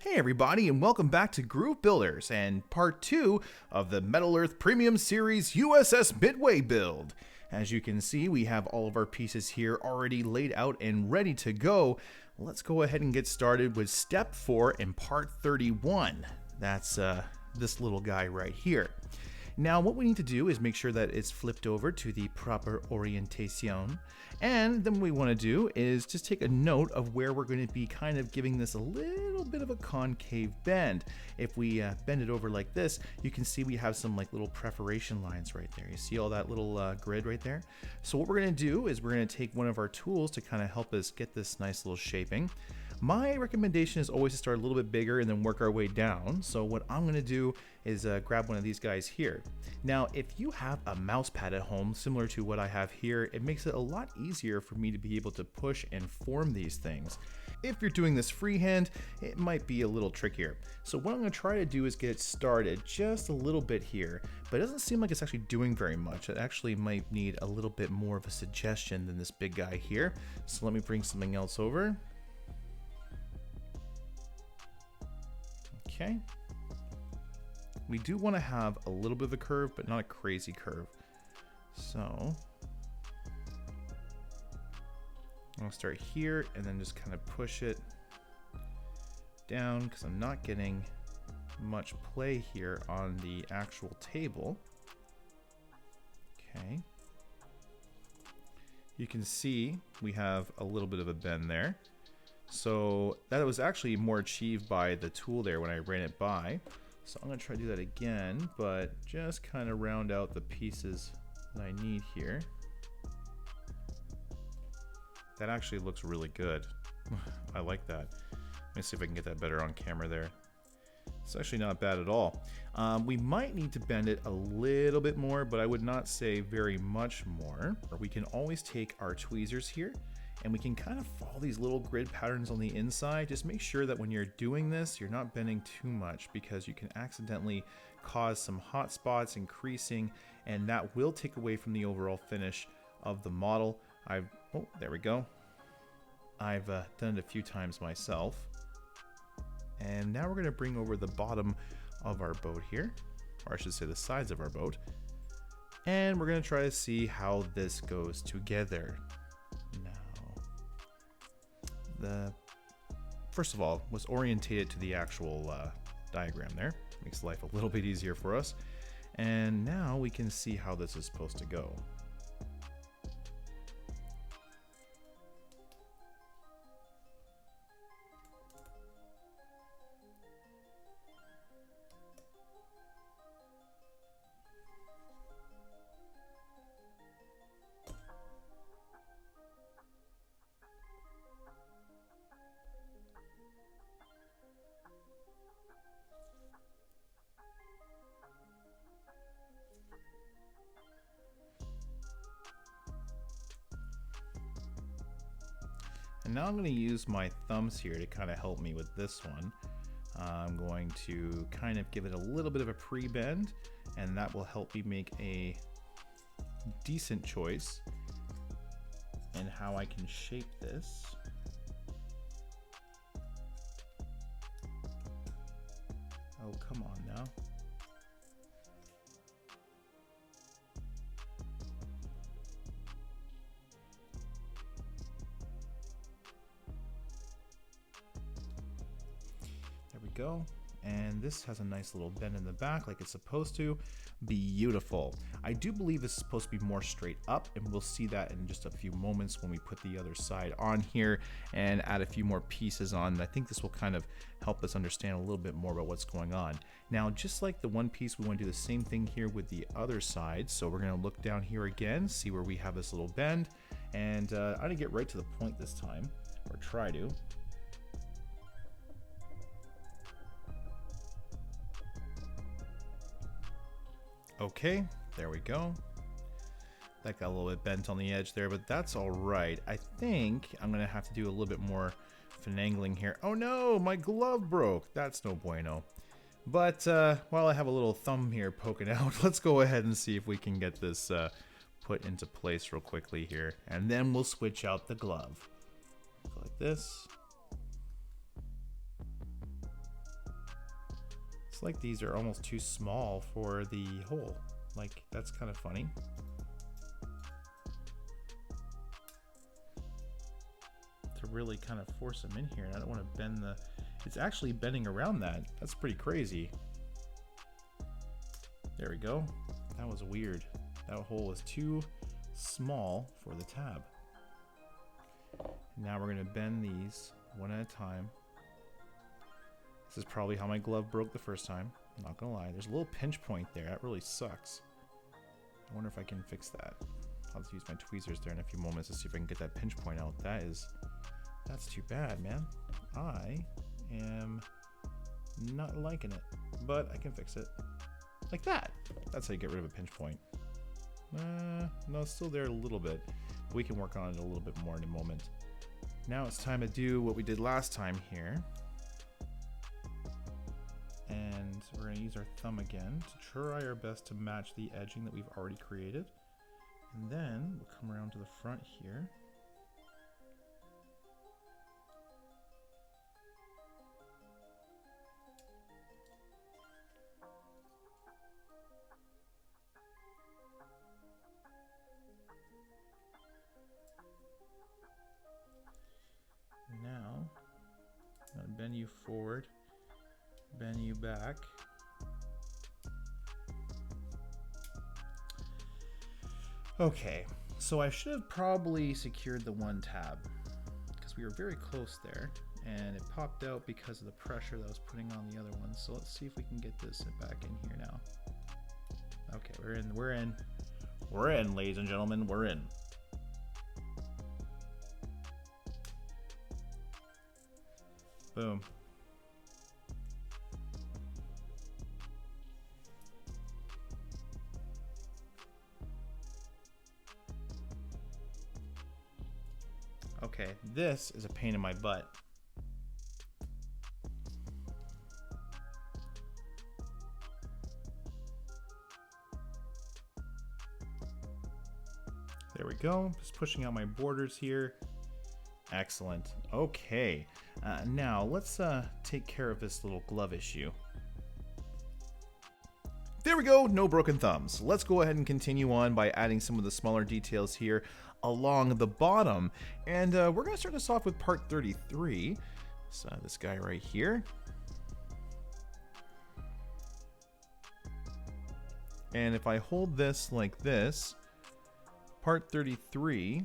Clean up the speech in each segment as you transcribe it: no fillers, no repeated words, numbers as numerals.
Hey everybody, and welcome back to Groove Builders and part 2 of the Metal Earth Premium Series USS Midway build. As you can see, we have all of our pieces here already laid out and ready to go. Let's go ahead and get started with step 4 in part 31. That's this little guy right here. Now what we need to do is make sure that it's flipped over to the proper orientation, and then what we want to do is just take a note of where we're going to be kind of giving this a little bit of a concave bend. If we bend it over like this, you can see we have some like little perforation lines right there. You see all that little grid right there? So what we're going to do is we're going to take one of our tools to kind of help us get this nice little shaping. My recommendation is always to start a little bit bigger and then work our way down. So what I'm going to do is grab one of these guys here. Now, if you have a mouse pad at home, similar to what I have here, it makes it a lot easier for me to be able to push and form these things. If you're doing this freehand, it might be a little trickier. So what I'm going to try to do is get started just a little bit here, but it doesn't seem like it's actually doing very much. It actually might need a little bit more of a suggestion than this big guy here. So let me bring something else over. Okay. We do want to have a little bit of a curve, but not a crazy curve. So I'll start here and then just kind of push it down because I'm not getting much play here on the actual table. Okay. You can see we have a little bit of a bend there. So that was actually more achieved by the tool there when I ran it by. So I'm going to try to do that again, but just kind of round out the pieces that I need here. That actually looks really good. I like that. Let me see if I can get that better on camera there. It's actually not bad at all. We might need to bend it a little bit more, but I would not say very much more. Or we can always take our tweezers here and we can kind of follow these little grid patterns on the inside. Just make sure that when you're doing this, you're not bending too much because you can accidentally cause some hot spots and creasing, and that will take away from the overall finish of the model. Oh, there we go. I've done it a few times myself. And now we're gonna bring over the bottom of our boat here, or I should say the sides of our boat. And we're gonna try to see how this goes together. First of all, was orientated to the actual diagram there. Makes life a little bit easier for us. And now we can see how this is supposed to go. And now I'm going to use my thumbs here to kind of help me with this one. I'm going to kind of give it a little bit of a pre-bend, and that will help me make a decent choice in how I can shape this. Oh, come on now. Go. And this has a nice little bend in the back like it's supposed to. Beautiful. I do believe this is supposed to be more straight up, and we'll see that in just a few moments when we put the other side on here and add a few more pieces on. I think this will kind of help us understand a little bit more about what's going on. Now, just like the one piece, we want to do the same thing here with the other side. So we're going to look down here again, see where we have this little bend, and I'm going to get right to the point this time, or try to. Okay, there we go. That got a little bit bent on the edge there, but that's all right. I think I'm gonna have to do a little bit more finagling here. Oh no, my glove broke. That's no bueno. But while I have a little thumb here poking out, let's go ahead and see if we can get this put into place real quickly here. And then we'll switch out the glove. Go like this. Looks like these are almost too small for the hole. Like, that's kind of funny. To really kind of force them in here, and I don't want to bend the... It's actually bending around that. That's pretty crazy. There we go. That was weird. That hole is too small for the tab. Now we're going to bend these one at a time. This is probably how my glove broke the first time. I'm not going to lie. There's a little pinch point there. That really sucks. I wonder if I can fix that. I'll just use my tweezers there in a few moments to see if I can get that pinch point out. That's too bad, man. I am not liking it, but I can fix it. Like that. That's how you get rid of a pinch point. No, it's still there a little bit. We can work on it a little bit more in a moment. Now it's time to do what we did last time here. And we're going to use our thumb again to try our best to match the edging that we've already created. And then we'll come around to the front here. Now, I'm going to bend you forward, bend you back. Okay, so I should have probably secured the one tab because we were very close there and it popped out because of the pressure that I was putting on the other one. So let's see if we can get this back in here now. Okay, we're in, ladies and gentlemen, we're in. Boom. Okay, this is a pain in my butt. There we go, just pushing out my borders here. Excellent. Okay, now let's take care of this little glove issue. There we go, no broken thumbs. Let's go ahead and continue on by adding some of the smaller details here along the bottom. And we're going to start this off with part 33. So this guy right here. And if I hold this like this, part 33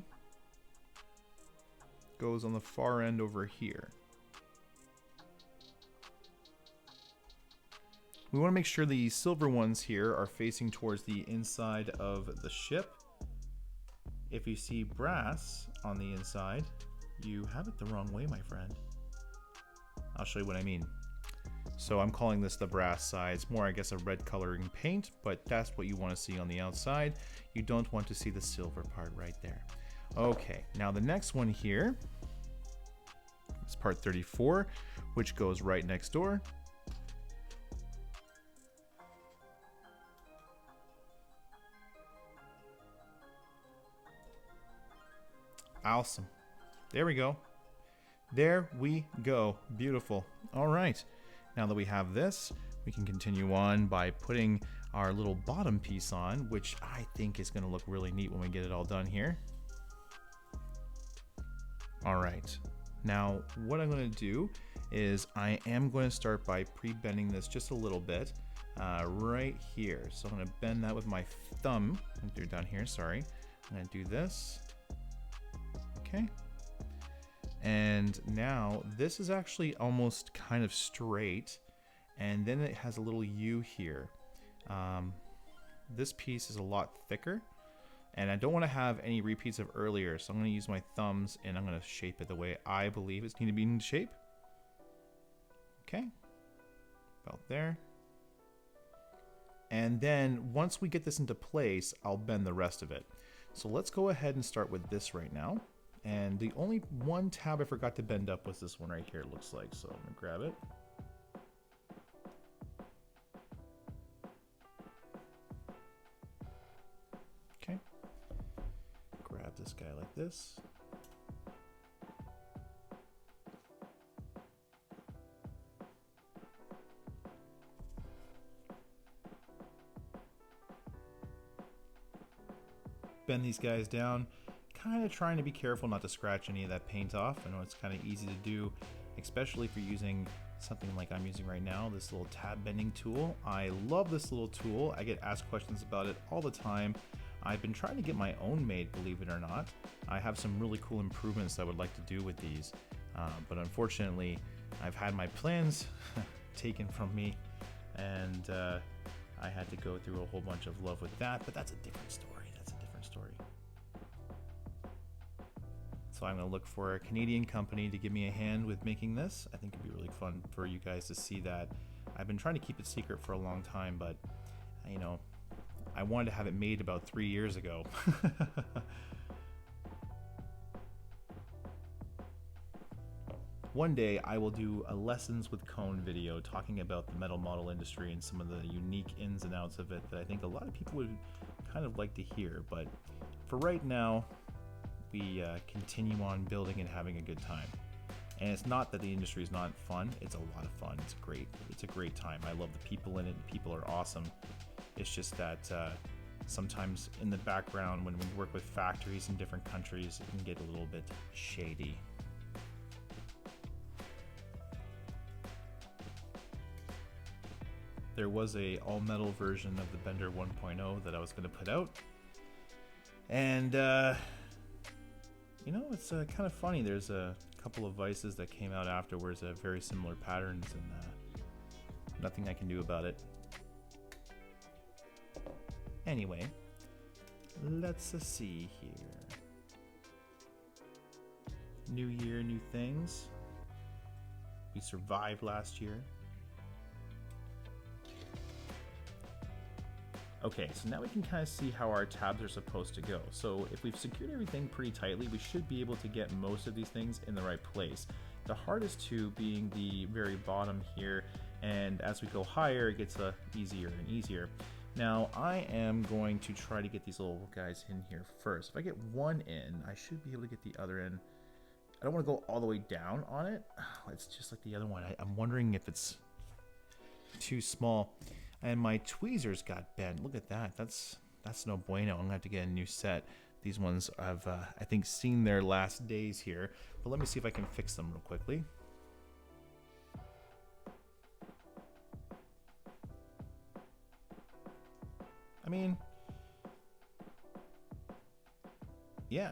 goes on the far end over here. We want to make sure the silver ones here are facing towards the inside of the ship. If you see brass on the inside, you have it the wrong way, my friend. I'll show you what I mean. So I'm calling this the brass side. It's more, I guess, a red coloring paint, but that's what you want to see on the outside. You don't want to see the silver part right there. Okay, now the next one here is part 34, which goes right next door. Awesome. There we go. There we go. Beautiful. All right. Now that we have this, we can continue on by putting our little bottom piece on, which I think is going to look really neat when we get it all done here. All right. Now, what I'm going to do is I am going to start by pre-bending this just a little bit right here. So I'm going to bend that with my thumb. I'm going to do it down here. Sorry. I'm going to do this. Okay. And now this is actually almost kind of straight, and then it has a little U here. This piece is a lot thicker, and I don't want to have any repeats of earlier, so I'm going to use my thumbs and I'm going to shape it the way I believe it's going to be in shape. Okay, about there. And then once we get this into place, I'll bend the rest of it. So let's go ahead and start with this right now. And the only one tab I forgot to bend up was this one right here, it looks like. So I'm gonna grab it. Okay. Grab this guy like this. bend these guys down, kind of trying to be careful not to scratch any of that paint off. I know it's kind of easy to do, especially if you're using something like I'm using right now, this little tab bending tool. I love this little tool. I get asked questions about it all the time. I've been trying to get my own made, believe it or not. I have some really cool improvements I would like to do with these, but unfortunately I've had my plans taken from me, and I had to go through a whole bunch of love with that, but that's a different story. So I'm going to look for a Canadian company to give me a hand with making this. I think it'd be really fun for you guys to see that. I've been trying to keep it secret for a long time, but you know, I wanted to have it made about 3 years ago. One day I will do a lessons with cone video talking about the metal model industry and some of the unique ins and outs of it that I think a lot of people would kind of like to hear. But for right now, we continue on building and having a good time. And it's not that the industry is not fun. It's a lot of fun. It's great. It's a great time. I love the people in it. People are awesome. It's just that sometimes in the background, when we work with factories in different countries, it can get a little bit shady. There was a all-metal version of the Bender 1.0 that I was going to put out. And, you know, it's kind of funny. There's a couple of vices that came out afterwards that have very similar patterns, and nothing I can do about it. Anyway, let's see here. New year, new things. We survived last year. Okay, so now we can kind of see how our tabs are supposed to go. So if we've secured everything pretty tightly, we should be able to get most of these things in the right place. The hardest two being the very bottom here, and as we go higher, it gets easier and easier. Now, I am going to try to get these little guys in here first. If I get one in, I should be able to get the other in. I don't want to go all the way down on it. It's just like the other one. I'm wondering if it's too small. And my tweezers got bent. Look at that. That's no bueno. I'm going to have to get a new set. These ones have, I think, seen their last days here. But let me see if I can fix them real quickly. I mean, yeah,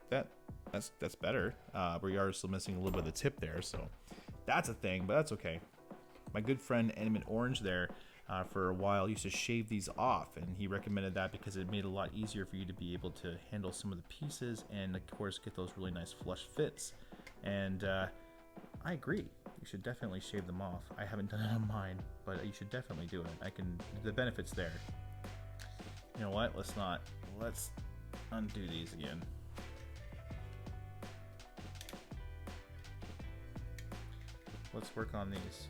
that's better. We are still missing a little bit of the tip there, so that's a thing, but that's okay. My good friend Animate Orange there for a while used to shave these off, and he recommended that because it made it a lot easier for you to be able to handle some of the pieces and, of course, get those really nice flush fits. And I agree. You should definitely shave them off. I haven't done it on mine, but you should definitely do it. The benefit's there. You know what? Let's undo these again. Let's work on these.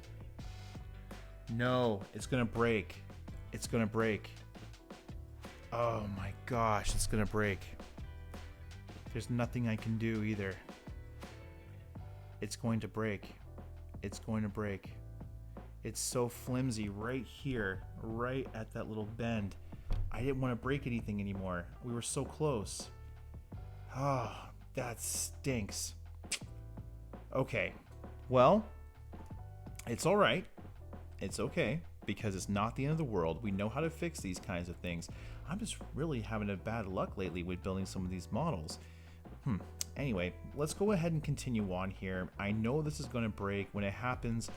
No, it's gonna break. It's gonna break. Oh my gosh, it's gonna break. There's nothing I can do either. It's going to break. It's going to break. It's so flimsy right here, right at that little bend. I didn't want to break anything anymore. We were so close. Oh, that stinks. Okay, well, it's all right. It's okay, because it's not the end of the world. We know how to fix these kinds of things. I'm just really having a bad luck lately with building some of these models. Anyway, let's go ahead and continue on here. I know this is going to break. When it happens,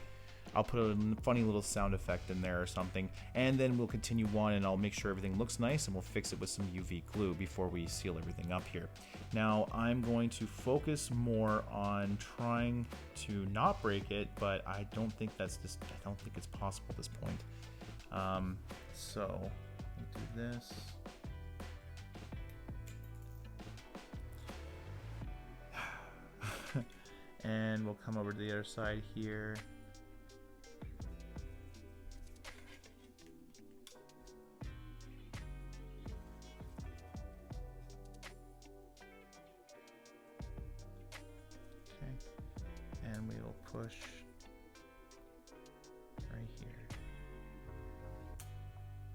I'll put a funny little sound effect in there or something, and then we'll continue on, and I'll make sure everything looks nice, and we'll fix it with some UV glue before we seal everything up here. Now, I'm going to focus more on trying to not break it, but I don't think it's possible at this point. So we'll do this. And we'll come over to the other side here. And we'll push right here.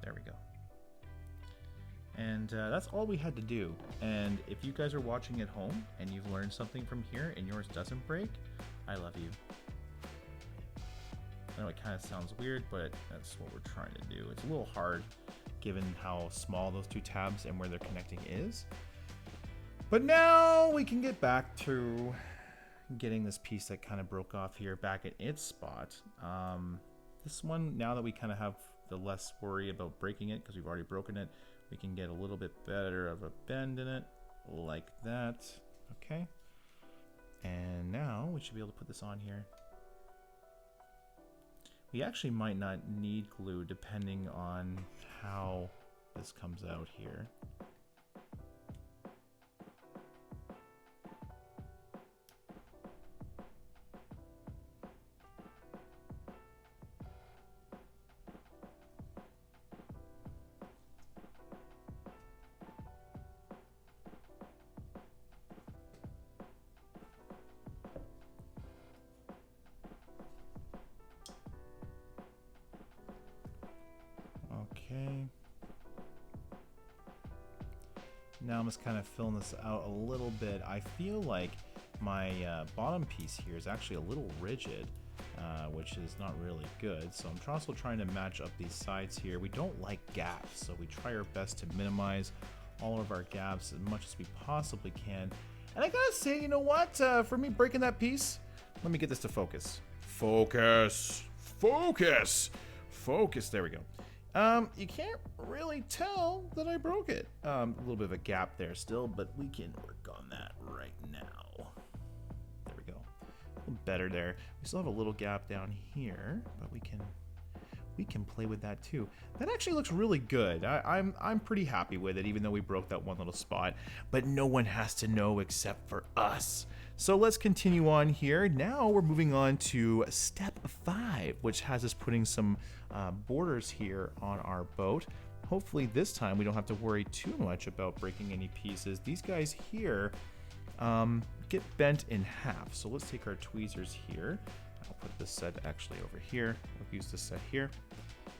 There we go. And And that's all we had to do. And if you guys are watching at home and you've learned something from here and yours doesn't break, I love you. I know it kind of sounds weird, but that's what we're trying to do. It's a little hard given how small those two tabs and where they're connecting is. But now we can get back to getting this piece that kind of broke off here back in its spot. This one, now that we kind of have the less worry about breaking it because we've already broken it, we can get a little bit better of a bend in it, like that. Okay. And now we should be able to put this on here. We actually might not need glue depending on how this comes out here. Okay. Now I'm just kind of filling this out a little bit. I feel like my bottom piece here is actually a little rigid, which is not really good. So I'm also trying to match up these sides here. We don't like gaps, so we try our best to minimize all of our gaps as much as we possibly can. And I gotta say, you know what? For me breaking that piece, let me get this to focus. Focus! Focus! Focus! There we go. You can't really tell that I broke it. A little bit of a gap there still, but we can work on that right now. There we go. A little better there. We still have a little gap down here, but we can play with that too. That actually looks really good. I'm pretty happy with it, even though we broke that one little spot. But no one has to know except for us. So let's continue on here. Now we're moving on to step 5, which has us putting some borders here on our boat. Hopefully this time we don't have to worry too much about breaking any pieces. These guys here get bent in half. So let's take our tweezers here. I'll put this set actually over here. We'll use this set here.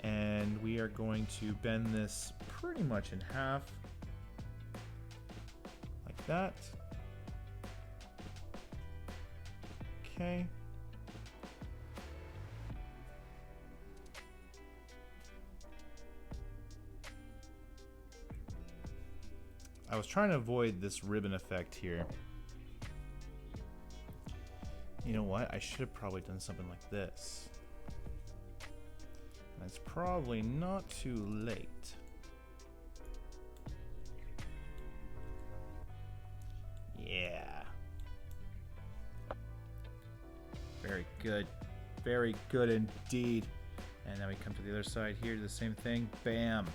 And we are going to bend this pretty much in half. Like that. Okay. I was trying to avoid this ribbon effect here. You know what? I should have probably done something like this. And it's probably not too late. Yeah. Very good. Very good indeed. And then we come to the other side here, do the same thing. Bam.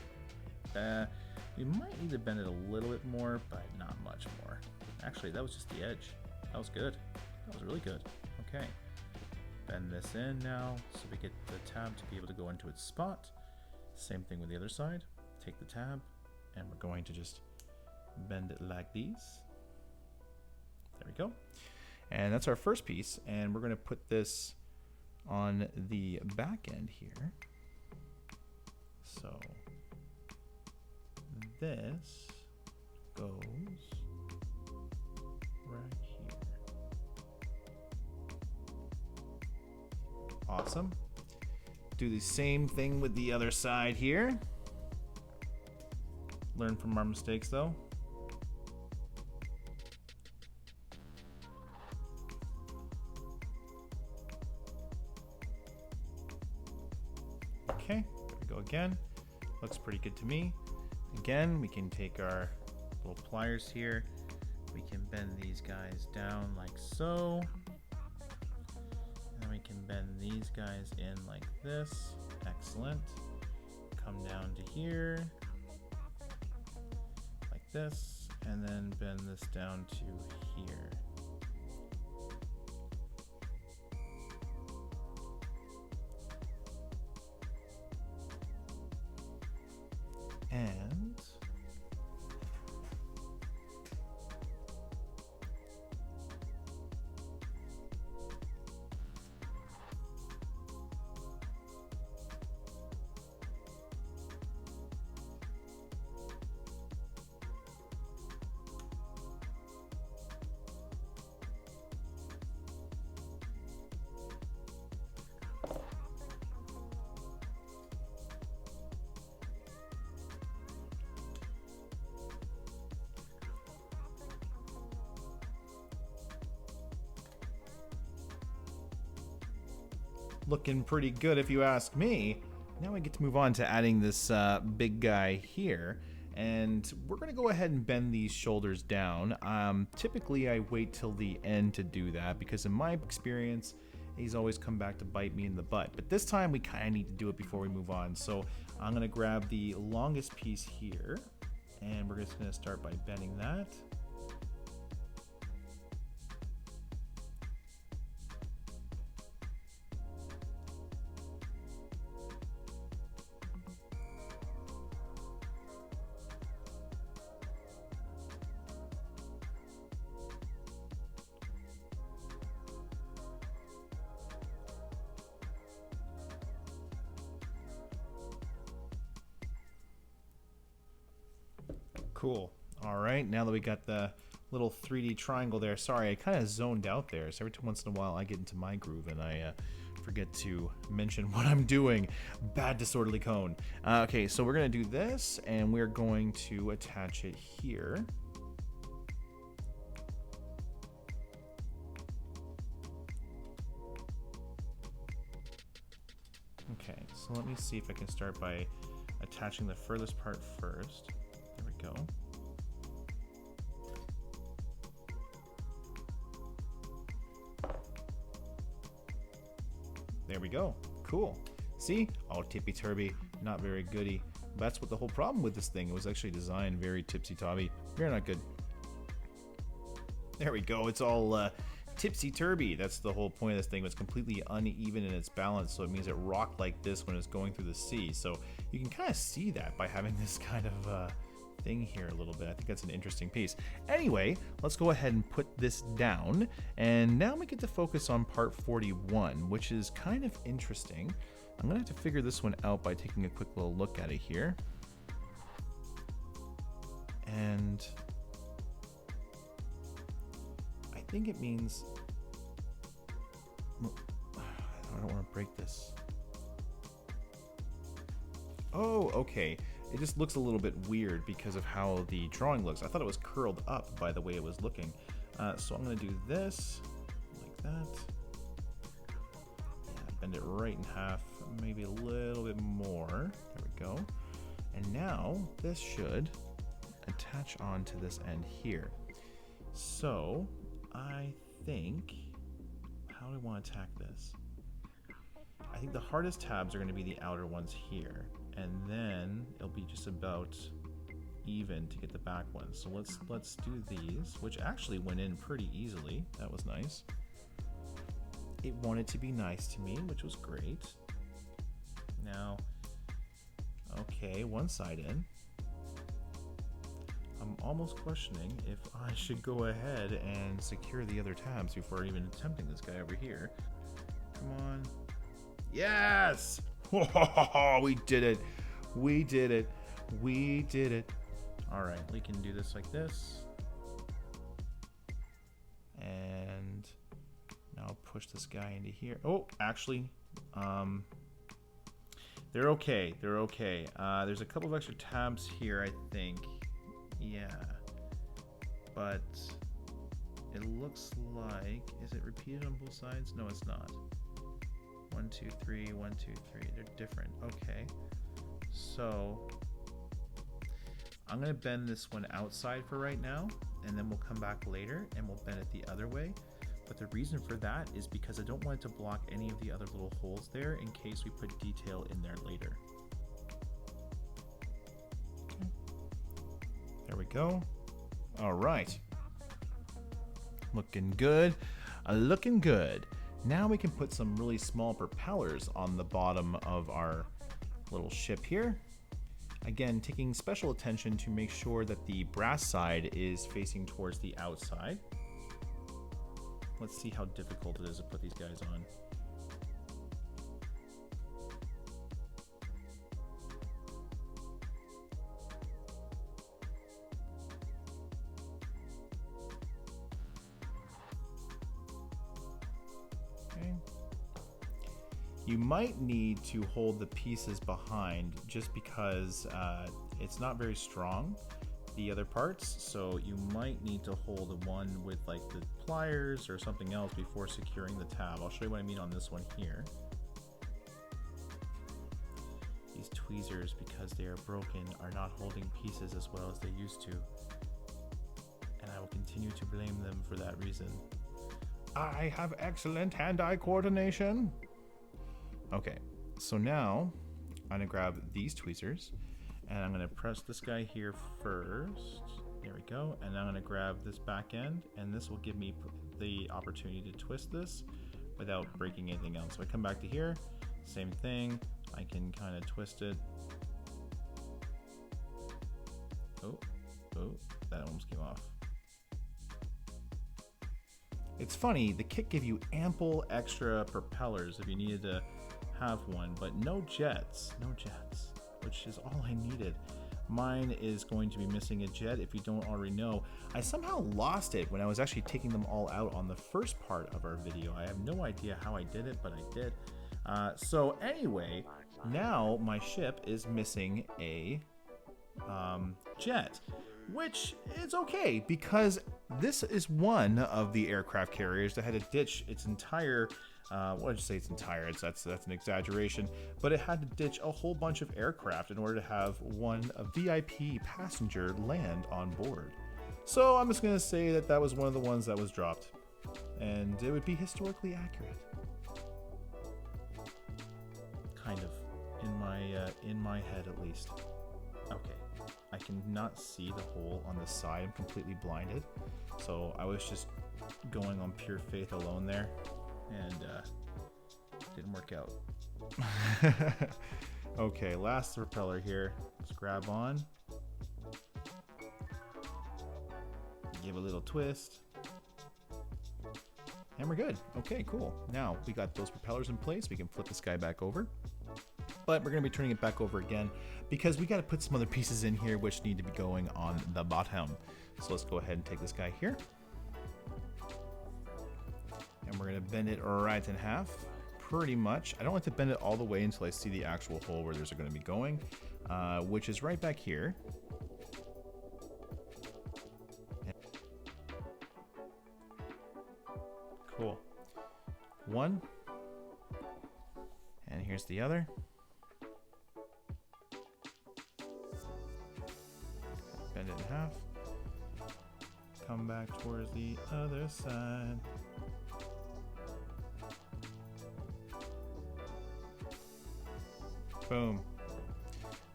We might need to bend it a little bit more, but not much more. Actually, that was just the edge. That was good. That was really good. Okay. Bend this in now so we get the tab to be able to go into its spot. Same thing with the other side. Take the tab and we're going to just bend it like these. There we go. And that's our first piece, and we're going to put this on the back end here. So this goes right here. Awesome. Do the same thing with the other side here. Learn from our mistakes though. Okay, there we go again. Looks pretty good to me. Again, we can take our little pliers here. We can bend these guys down like so. And we can bend these guys in like this. Excellent. Come down to here. Like this. And then bend this down to here. And Looking pretty good if you ask me. Now I get to move on to adding this big guy here. And we're going to go ahead and bend these shoulders down. Typically, I wait till the end to do that because in my experience, he's always come back to bite me in the butt. But this time, we kind of need to do it before we move on. So I'm going to grab the longest piece here, and we're just going to start by bending that. Cool. All right, now that we got the little 3D triangle there, sorry, I kind of zoned out there. So every once in a while I get into my groove and I forget to mention what I'm doing. Bad disorderly cone. Okay, so we're going to do this and we're going to attach it here. Okay, so let me see if I can start by attaching the furthest part first. There we go. There we go. Cool. See? All tippy-turvy, not very goody. That's what the whole problem with this thing. It was actually designed very tipsy-tobby. Very not good. There we go. It's all tipsy-turvy. That's the whole point of this thing. It's completely uneven in its balance, so it means it rocked like this when it's going through the sea. So you can kind of see that by having this kind of thing here a little bit. I think that's an interesting piece. Anyway, let's go ahead and put this down. And now we get to focus on part 41, which is kind of interesting. I'm gonna have to figure this one out by taking a quick little look at it here. And I think it means, I don't want to break this. Oh, okay. It just looks a little bit weird because of how the drawing looks. I thought it was curled up by the way it was looking. So I'm going to do this like that. Yeah, bend it right in half, maybe a little bit more. There we go. And now this should attach onto this end here. So I think, how do I want to attack this? I think the hardest tabs are going to be the outer ones here. And then it'll be just about even to get the back ones. So let's do these, which actually went in pretty easily. That was nice. It wanted to be nice to me, which was great. Now, okay, one side in. I'm almost questioning if I should go ahead and secure the other tabs before even attempting this guy over here. Come on. Yes! We did it. We did it. We did it. All right, we can do this like this. And now push this guy into here. Oh, actually, they're okay. They're okay. There's a couple of extra tabs here, I think. Yeah. But it looks like, is it repeated on both sides? No, it's not. 1, 2, 3, 1, 2, 3. They're different. Okay. So I'm going to bend this one outside for right now, and then we'll come back later and we'll bend it the other way. But the reason for that is because I don't want it to block any of the other little holes there in case we put detail in there later. Okay. There we go. All right. Looking good. Looking good. Now we can put some really small propellers on the bottom of our little ship here. Again, taking special attention to make sure that the brass side is facing towards the outside. Let's see how difficult it is to put these guys on. You might need to hold the pieces behind just because it's not very strong, the other parts, so you might need to hold the one with like the pliers or something else before securing the tab. I'll show you what I mean on this one here. tweezers, because they are broken, are not holding pieces as well as they used to. And I will continue to blame them for that reason. I have excellent hand-eye coordination. Okay, so now I'm gonna grab these tweezers and I'm gonna press this guy here first. There we go. And I'm gonna grab this back end, and this will give me the opportunity to twist this without breaking anything else. So I come back to here, same thing. I can kind of twist it. Oh, that almost came off. It's funny, the kit gave you ample extra propellers if you needed to have one, but no jets, which is all I needed. Mine is going to be missing a jet. If you don't already know, I somehow lost it when I was actually taking them all out on the first part of our video. I have no idea how I did it, but I did. So anyway, now my ship is missing a jet, which is okay because this is one of the aircraft carriers that had to ditch its entire what did you say? It's entire. That's an exaggeration, but it had to ditch a whole bunch of aircraft in order to have a VIP passenger land on board. So I'm just gonna say that that was one of the ones that was dropped, and it would be historically accurate, kind of, in my head at least. Okay, I cannot see the hole on the side. I'm completely blinded, so I was just going on pure faith alone there. And didn't work out. Okay, last propeller here. Let's grab on. Give a little twist. And we're good. Okay, cool. Now we got those propellers in place. We can flip this guy back over. But we're going to be turning it back over again because we got to put some other pieces in here which need to be going on the bottom. So let's go ahead and take this guy here. And we're gonna bend it right in half, pretty much. I don't like to bend it all the way until I see the actual hole where there's gonna be going, which is right back here. Cool. One. And here's the other. Bend it in half. Come back towards the other side. Boom.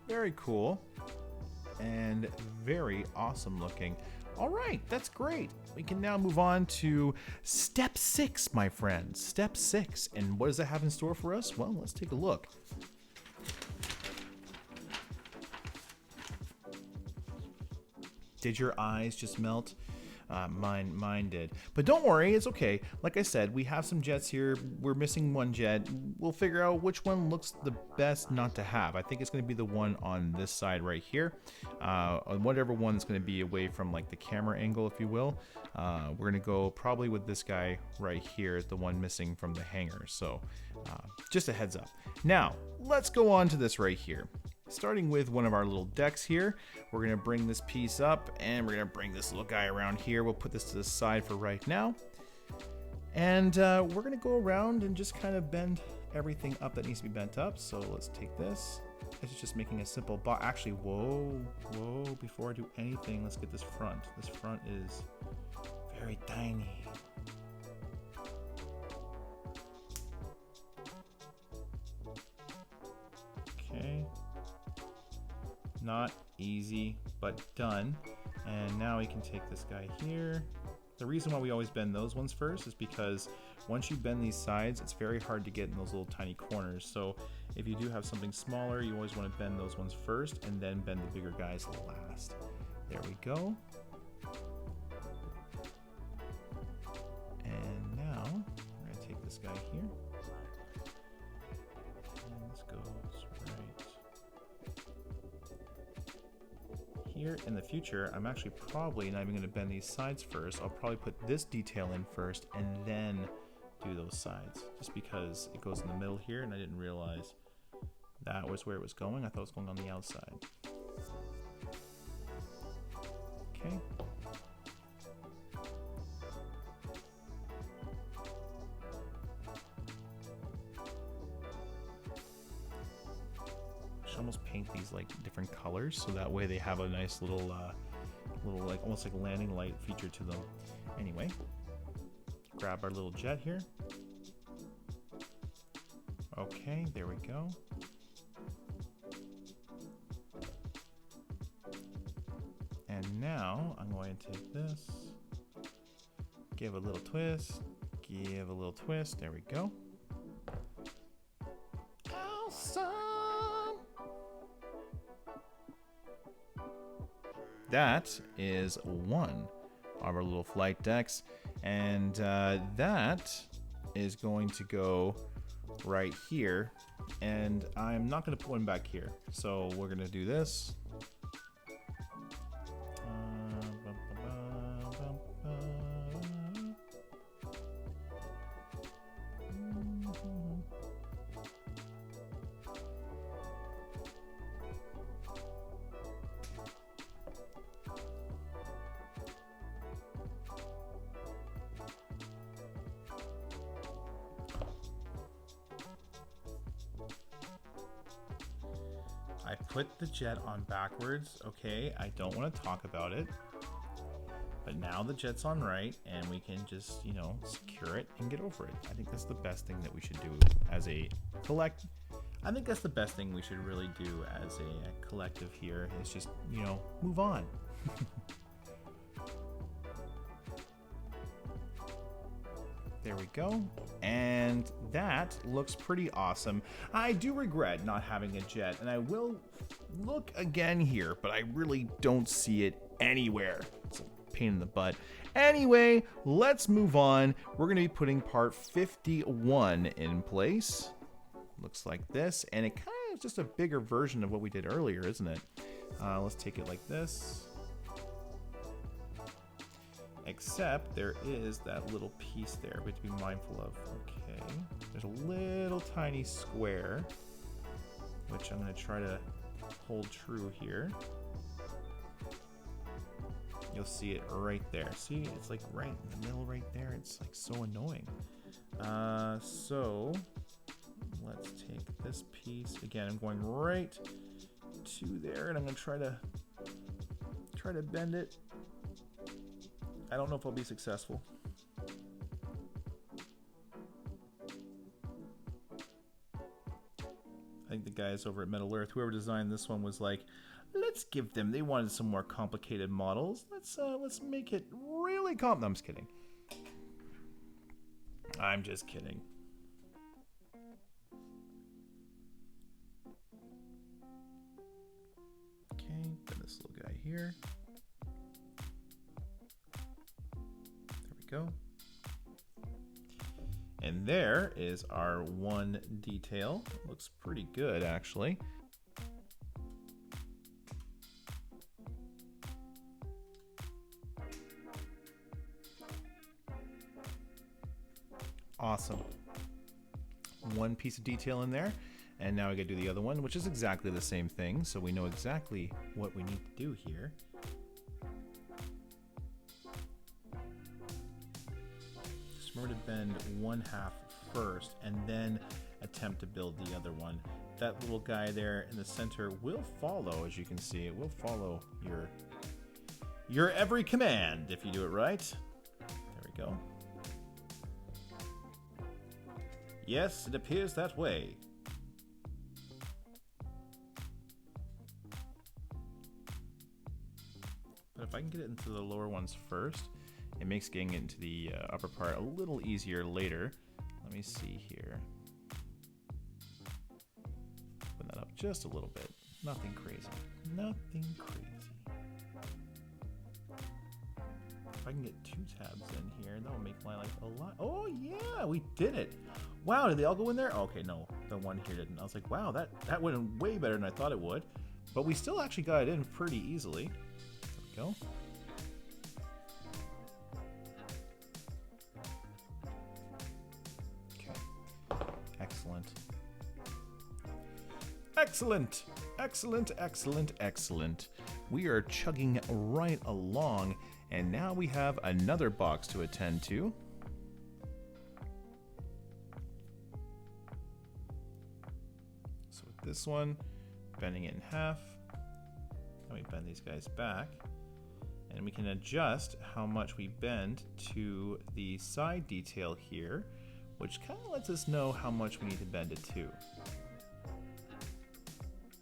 Very cool and very awesome looking. All right, that's great. We can now move on to step 6, my friends. Step 6. And what does that have in store for us? Well, let's take a look. Did your eyes just melt? Mine did. But don't worry, it's okay. Like I said, we have some jets here. We're missing one jet. We'll figure out which one looks the best not to have. I think it's going to be the one on this side right here. Whatever one that's going to be away from like the camera angle, if you will. We're going to go probably with this guy right here, the one missing from the hangar. So just a heads up. Now, let's go on to this right here. Starting with one of our little decks here, we're going to bring this piece up and we're going to bring this little guy around here. We'll put this to the side for right now. And we're going to go around and just kind of bend everything up that needs to be bent up. So let's take this. This is just making a simple box. Actually, whoa, before I do anything, let's get this front. This front is very tiny. Okay. Not easy, but done. And now we can take this guy here. The reason why we always bend those ones first is because once you bend these sides, it's very hard to get in those little tiny corners. So if you do have something smaller, you always want to bend those ones first and then bend the bigger guys last. There we go. And now we're going to take this guy here. And this goes right here. In the future, I'm actually probably not even going to bend these sides first. I'll probably put this detail in first and then do those sides, just because it goes in the middle here and I didn't realize that was where it was going. I thought it was going on the outside. Okay. almost paint these like different colors so that way they have a nice little like almost like a landing light feature to them. Anyway, grab our little jet here. Okay, there we go. And now I'm going to take this, give a little twist, give a little twist. There we go. Awesome! That is one of our little flight decks, and that is going to go right here, and I'm not going to put one back here, so we're going to do this. I put the jet on backwards, okay, I don't want to talk about it, but now the jet's on right, and we can just, you know, secure it and get over it. I think that's the best thing that we should do as a I think that's the best thing we should really do as a collective here, is just, you know, move on. There we go. And that looks pretty awesome. I do regret not having a jet, and I will look again here, but I really don't see it anywhere. It's a pain in the butt. Anyway, let's move on. We're going to be putting part 51 in place. Looks like this, and it kind of is just a bigger version of what we did earlier, isn't it? Let's take it like this. Except there is that little piece there we have to be mindful of. Okay, there's a little tiny square, which I'm going to try to hold true here. You'll see it right there. See, it's like right in the middle right there. It's like so annoying. So let's take this piece. Again, I'm going right to there, and I'm going to try to bend it. I don't know if I'll be successful. I think the guys over at Metal Earth, whoever designed this one, was like, let's give them, they wanted some more complicated models. Let's make it really No, I'm just kidding. I'm just kidding. Okay, put this little guy here. There we go. And there is our one detail. Looks pretty good, actually. Awesome. One piece of detail in there, and now we gotta do the other one, which is exactly the same thing, so we know exactly what we need to do here. Just remember to bend one half first, and then attempt to build the other one. That little guy there in the center will follow, as you can see. It will follow your every command if you do it right. There we go. Yes, it appears that way. But if I can get it into the lower ones first, it makes getting it into the upper part a little easier later. Let me see here. Open that up just a little bit. Nothing crazy. Nothing crazy. If I can get 2 tabs in here, that will make my life a lot. Oh yeah, we did it. Wow, did they all go in there? Okay, no, the one here didn't. I was like, wow, that went in way better than I thought it would. But we still actually got it in pretty easily. There we go. Okay, excellent. Excellent, excellent, excellent, excellent. We are chugging right along, and now we have another box to attend to. This one, bending it in half. And we bend these guys back. And we can adjust how much we bend to the side detail here, which kind of lets us know how much we need to bend it to.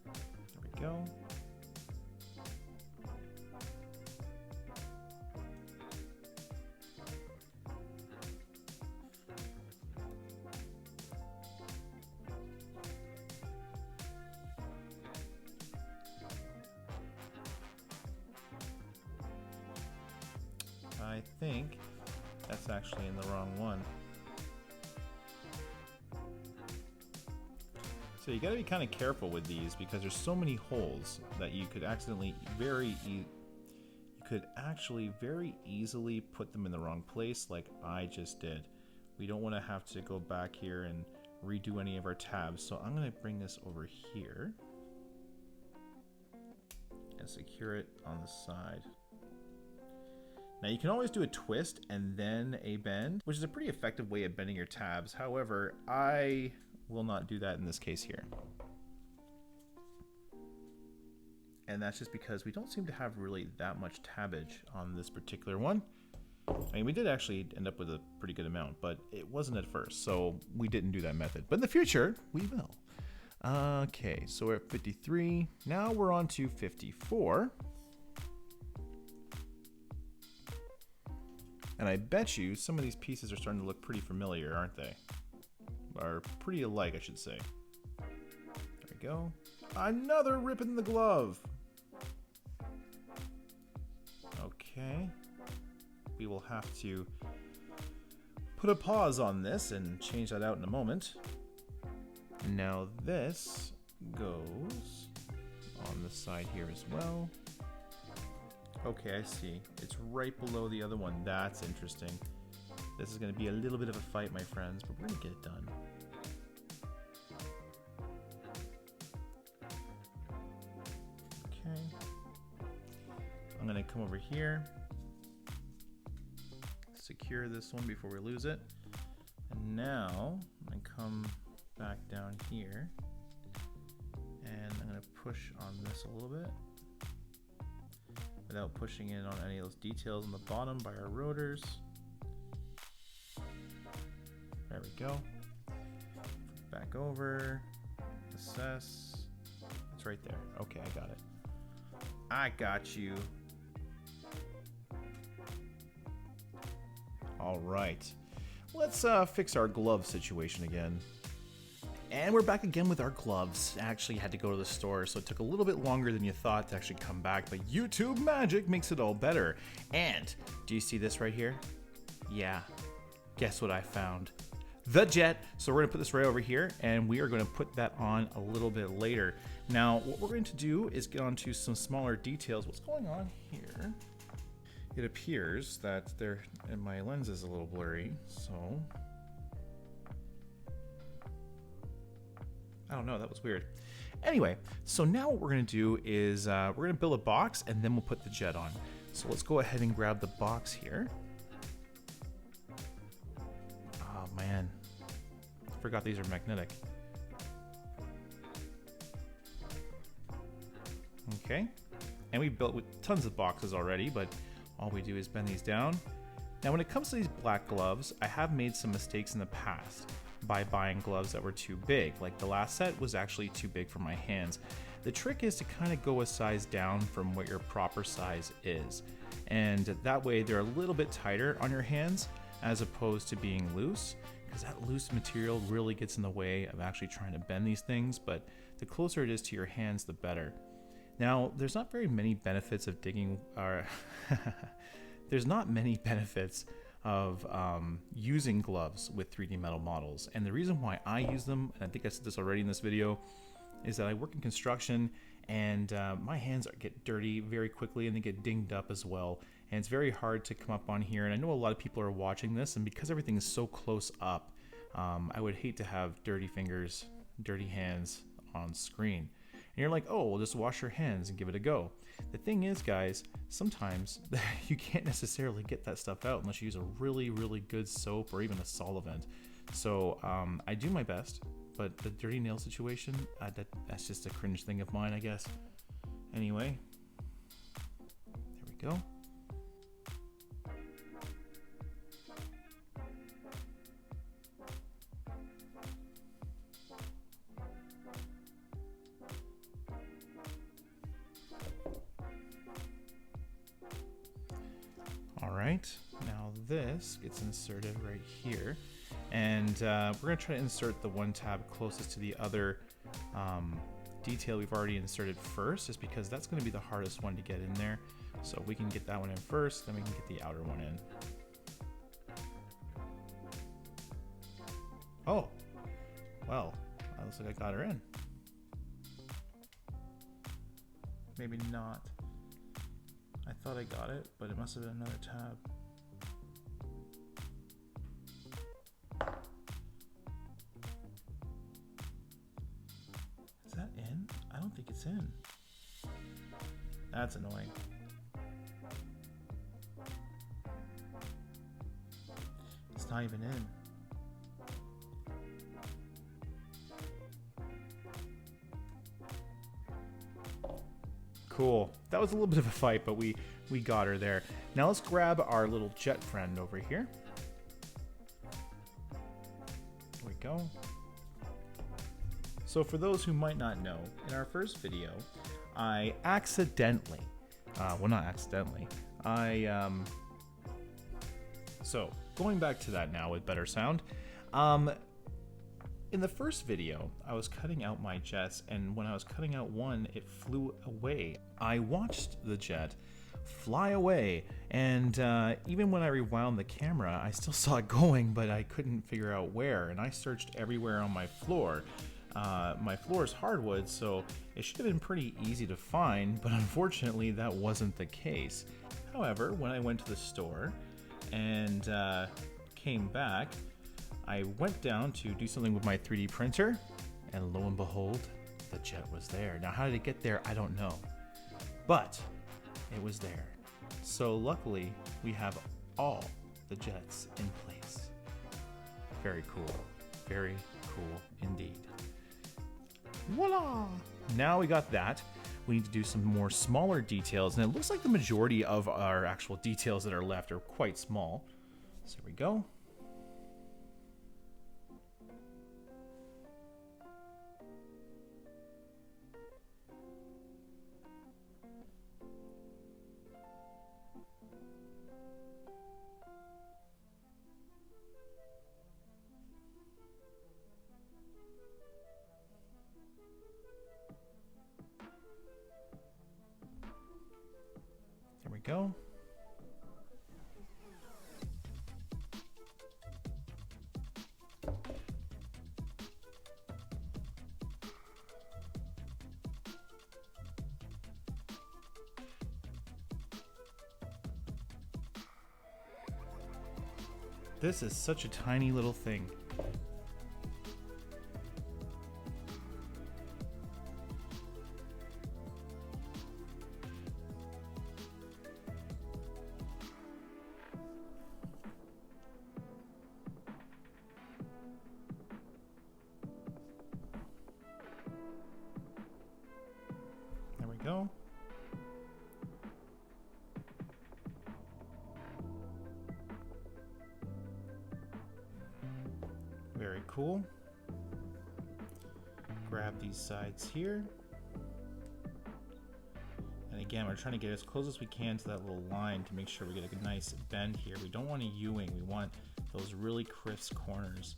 There we go. I think that's actually in the wrong one. So you got to be kind of careful with these because there's so many holes that you could accidentally actually very easily put them in the wrong place like I just did. We don't want to have to go back here and redo any of our tabs. So I'm going to bring this over here and secure it on the side. Now you can always do a twist and then a bend, which is a pretty effective way of bending your tabs. However, I will not do that in this case here. And that's just because we don't seem to have really that much tabbage on this particular one. I mean, we did actually end up with a pretty good amount, but it wasn't at first, so we didn't do that method. But in the future, we will. Okay, so we're at 53. Now we're on to 54. And I bet you some of these pieces are starting to look pretty familiar, aren't they? Or pretty alike, I should say. There we go. Another rip in the glove. Okay. We will have to put a pause on this and change that out in a moment. Now this goes on the side here as well. Okay, I see. It's right below the other one. That's interesting. This is going to be a little bit of a fight, my friends, but we're going to get it done. Okay. I'm going to come over here, secure this one before we lose it. And now I'm going to come back down here and I'm going to push on this a little bit without pushing in on any of those details on the bottom by our rotors. There we go. Back over, assess. It's right there. Okay, I got it. I got you. All right. Let's fix our glove situation again. And we're back again with our gloves. I actually had to go to the store, so it took a little bit longer than you thought to actually come back, but YouTube magic makes it all better. And do you see this right here? Yeah. Guess what I found? The jet. So we're gonna put this right over here, and we are gonna put that on a little bit later. Now, what we're going to do is get onto some smaller details. What's going on here? It appears that and my lens is a little blurry, so I don't know, that was weird. Anyway, so now what we're gonna do is we're gonna build a box and then we'll put the jet on. So let's go ahead and grab the box here. Oh man, I forgot these are magnetic. Okay, and we built with tons of boxes already, but all we do is bend these down. Now when it comes to these black gloves, I have made some mistakes in the past by buying gloves that were too big. Like the last set was actually too big for my hands. The trick is to kind of go a size down from what your proper size is. And that way they're a little bit tighter on your hands as opposed to being loose, because that loose material really gets in the way of actually trying to bend these things, but the closer it is to your hands, the better. Now, there's not very many benefits of digging, there's not many benefits of using gloves with 3D metal models. And the reason why I use them, and I think I said this already in this video, is that I work in construction and my hands get dirty very quickly and they get dinged up as well. And it's very hard to come up on here. And I know a lot of people are watching this, and because everything is so close up, I would hate to have dirty fingers, dirty hands on screen. And you're like, oh, well, just wash your hands and give it a go. The thing is, guys, sometimes you can't necessarily get that stuff out unless you use a really, really good soap or even a solvent. So I do my best, but the dirty nail situation, that's just a cringe thing of mine, I guess. Anyway, there we go. All right, now this gets inserted right here, and we're gonna try to insert the one tab closest to the other detail we've already inserted first, just because that's gonna be the hardest one to get in there. So we can get that one in first, then we can get the outer one in. Oh, well, that looks like I got her in. Maybe not. I thought I got it, but it must have been another tab. Is that in? I don't think it's in. That's annoying. It's not even in. Cool. That was a little bit of a fight, but we got her there. Now let's grab our little jet friend over here. There we go. So for those who might not know, in our first video, I accidentally, well, not accidentally, so going back to that now with better sound, in the first video, I was cutting out my jets, and when I was cutting out one, it flew away. I watched the jet fly away, and even when I rewound the camera, I still saw it going, but I couldn't figure out where, and I searched everywhere on my floor. My floor is hardwood, so it should have been pretty easy to find, but unfortunately that wasn't the case. However, when I went to the store and came back, I went down to do something with my 3D printer, and lo and behold, the jet was there. Now, how did it get there? I don't know, but it was there. So luckily, we have all the jets in place. Very cool. Very cool indeed. Voila! Now we got that. We need to do some more smaller details, and it looks like the majority of our actual details that are left are quite small. So here we go. There we go. This is such a tiny little thing. There we go. Very cool. Grab these sides here. And again, we're trying to get as close as we can to that little line to make sure we get a nice bend here. We don't want a U-wing. We want those really crisp corners.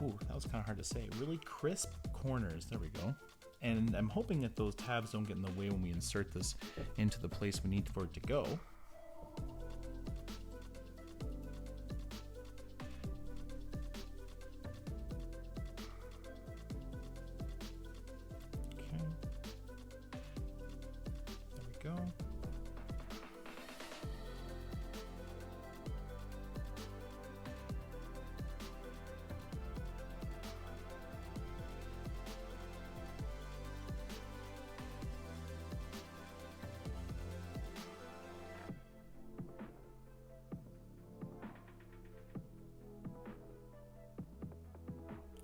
Ooh, that was kind of hard to say. Really crisp corners. There we go. And I'm hoping that those tabs don't get in the way when we insert this into the place we need for it to go. Go.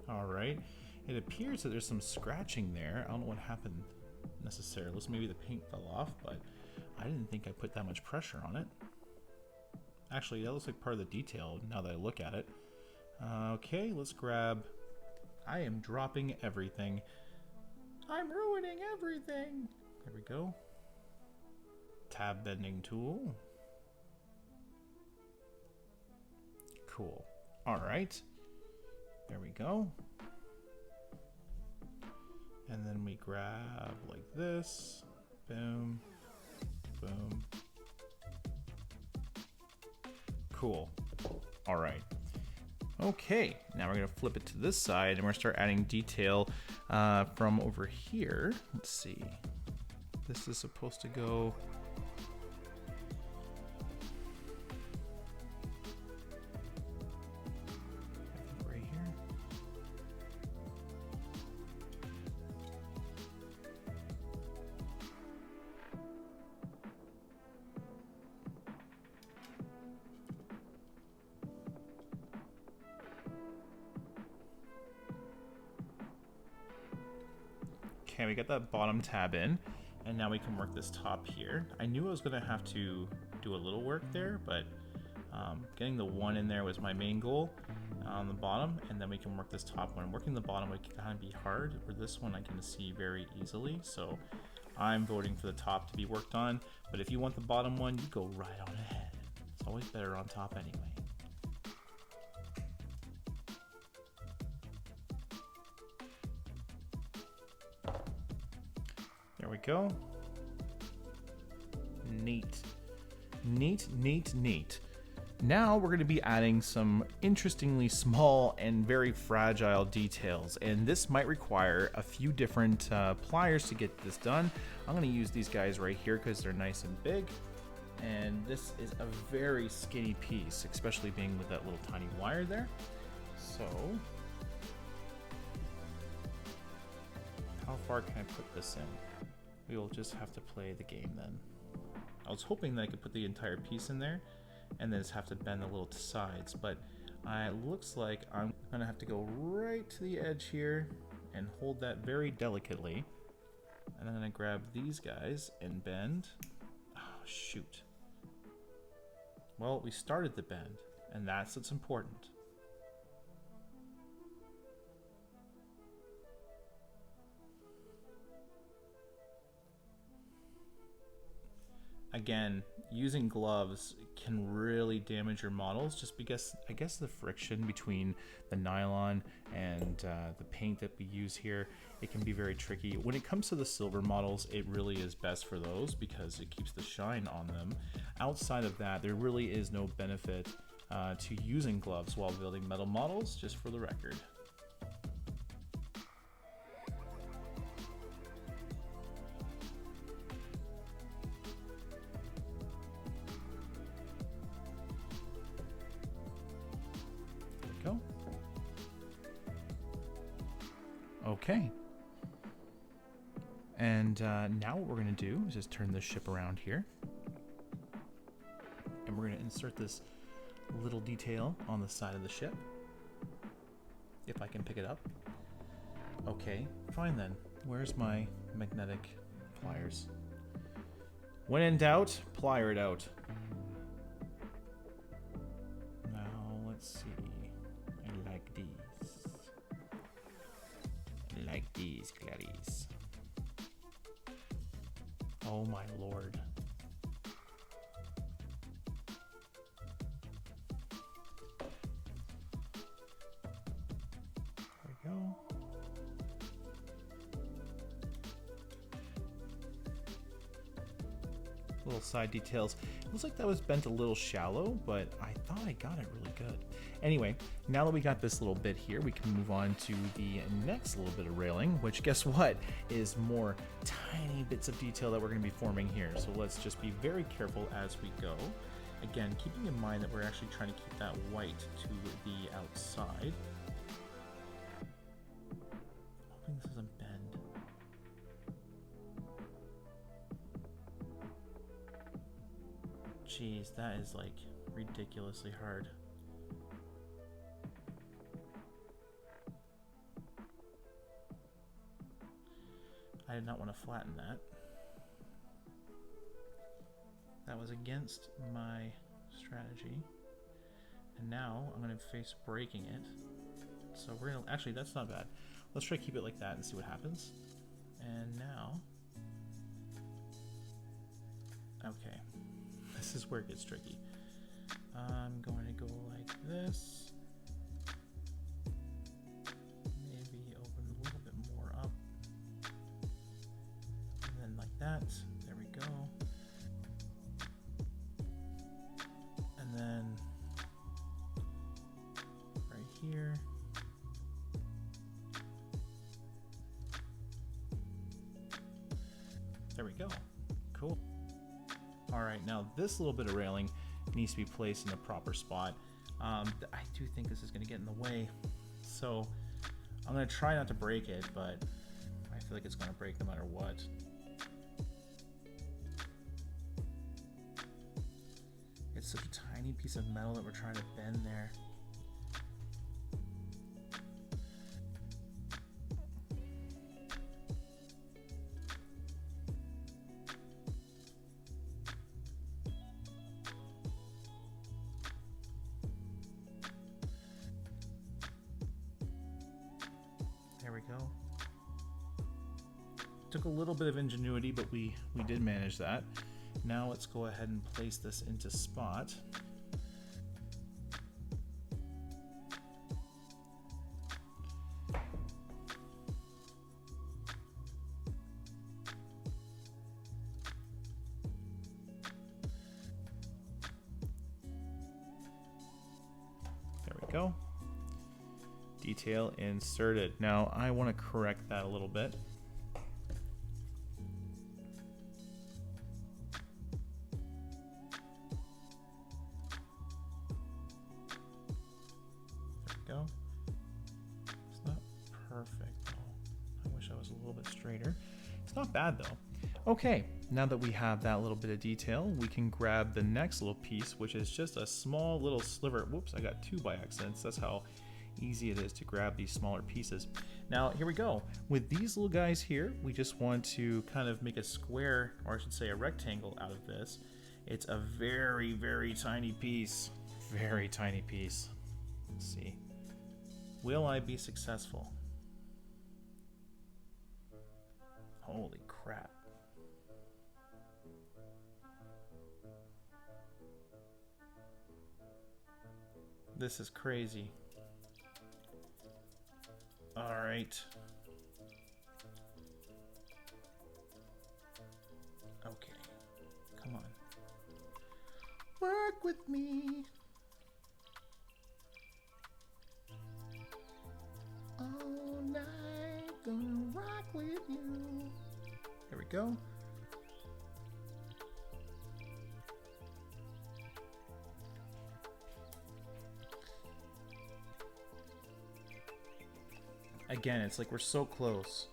All right, It appears that there's some scratching there. I don't know what happened necessarily. Maybe the paint fell off, but I didn't think I put that much pressure on it. Actually, that looks like part of the detail now that I look at it. Okay, let's grab... I am dropping everything. I'm ruining everything. There we go. Tab bending tool. Cool. All right. There we go. And then we grab like this. Boom. Boom. Cool. All right. Okay, now we're going to flip it to this side and we're going to start adding detail from over here. Let's see. This is supposed to go... right here. Okay, we got that bottom tab in, and now we can work this top here. I knew I was going to have to do a little work there, but getting the one in there was my main goal on the bottom, and then we can work this top one. Working the bottom would kind of be hard, where this one I can see very easily, so I'm voting for the top to be worked on, but if you want the bottom one, you go right on ahead. It's always better on top anyway. There we go. Neat. Neat, neat, neat. Now we're going to be adding some interestingly small and very fragile details, and this might require a few different pliers to get this done. I'm going to use these guys right here because they're nice and big, and this is a very skinny piece, especially being with that little tiny wire there. So how far can I put this in? We will just have to play the game then. I was hoping that I could put the entire piece in there and then just have to bend the little sides, but it looks like I'm gonna have to go right to the edge here and hold that very delicately, and I'm gonna grab these guys and bend. Oh shoot. Well, we started the bend, and that's what's important. Again, using gloves can really damage your models just because I guess the friction between the nylon and the paint that we use here, it can be very tricky. When it comes to the silver models, it really is best for those because it keeps the shine on them. Outside of that, there really is no benefit to using gloves while building metal models, just for the record. Go. Okay. And now what we're going to do is just turn this ship around here. And we're going to insert this little detail on the side of the ship. If I can pick it up. Okay, fine then. Where's my magnetic pliers? When in doubt, plier it out. Now, let's see. Like these, Clarice. Oh my lord. There we go. Little side details. Looks like that was bent a little shallow, but I thought I got it really good. Anyway, now that we got this little bit here, we can move on to the next little bit of railing, which guess what is more tiny bits of detail that we're going to be forming here. So let's just be very careful as we go. Again, keeping in mind that we're actually trying to keep that white to the outside. Hoping this doesn't bend. Jeez, that is like ridiculously hard. I did not want to flatten that. That was against my strategy. And now I'm going to face breaking it. So we're going to, actually that's not bad. Let's try to keep it like that and see what happens. And now, okay, this is where it gets tricky. I'm going to go like this. Maybe open a little bit more up. And then like that. There we go. And then right here. There we go. Cool. All right, now this little bit of railing needs to be placed in the proper spot. I do think this is going to get in the way, so I'm going to try not to break it, but I feel like it's going to break no matter what. It's such a tiny piece of metal that we're trying to bend there. There we go. Took a little bit of ingenuity, but we did manage that. Now let's go ahead and place this into spot. There we go. Detail inserted. Now I want to correct that a little bit. There we go. It's not perfect though. I wish I was a little bit straighter. It's not bad though. Okay, now that we have that little bit of detail, we can grab the next little piece, which is just a small little sliver. Whoops, I got two by accident. That's how easy it is to grab these smaller pieces. Now here we go. With these little guys here, we just want to kind of make a square, or I should say a rectangle out of this. It's a very, very tiny piece. Very tiny piece. Let's see. Will I be successful? Holy crap. This is crazy. All right. Okay. Come on. Work with me. All night, gonna rock with you. There we go. Again, it's like we're so close.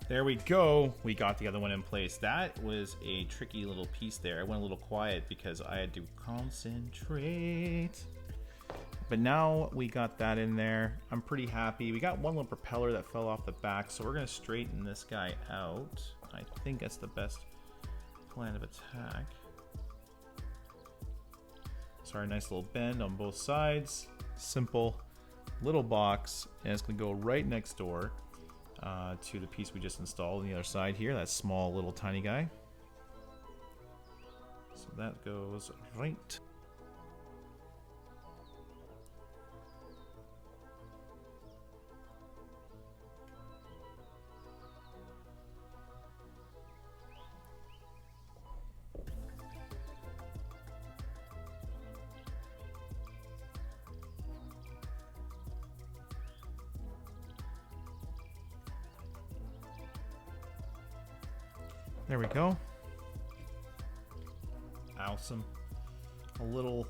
There we go. We got the other one in place. That was a tricky little piece there. I went a little quiet because I had to concentrate. But now we got that in there. I'm pretty happy. We got one little propeller that fell off the back, so we're gonna straighten this guy out. I think that's the best plan of attack. So our nice little bend on both sides. Simple little box, and it's gonna go right next door to the piece we just installed on the other side here. That small little tiny guy. So that goes right. There we go. Awesome. A little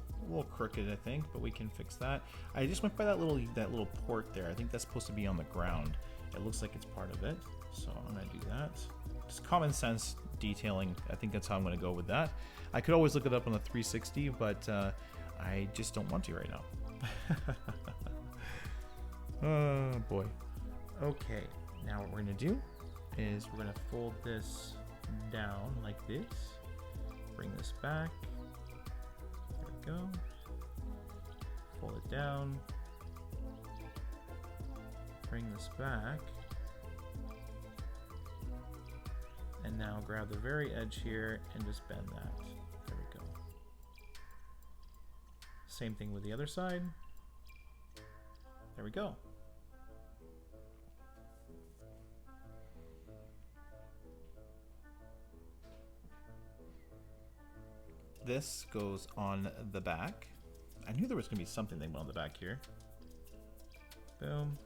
crooked, I think, but we can fix that. I just went by that little port there. I think that's supposed to be on the ground. It looks like it's part of it, so I'm gonna do that. Just common sense detailing. I think that's how I'm going to go with that. I could always look it up on the 360, but I just don't want to right now. Oh boy. Okay, now what we're going to do is we're going to fold this down like this. Bring this back. There we go. Fold it down. Bring this back. And now grab the very edge here and just bend that. There we go. Same thing with the other side. There we go. This goes on the back. I knew there was going to be something they went on the back here. Boom.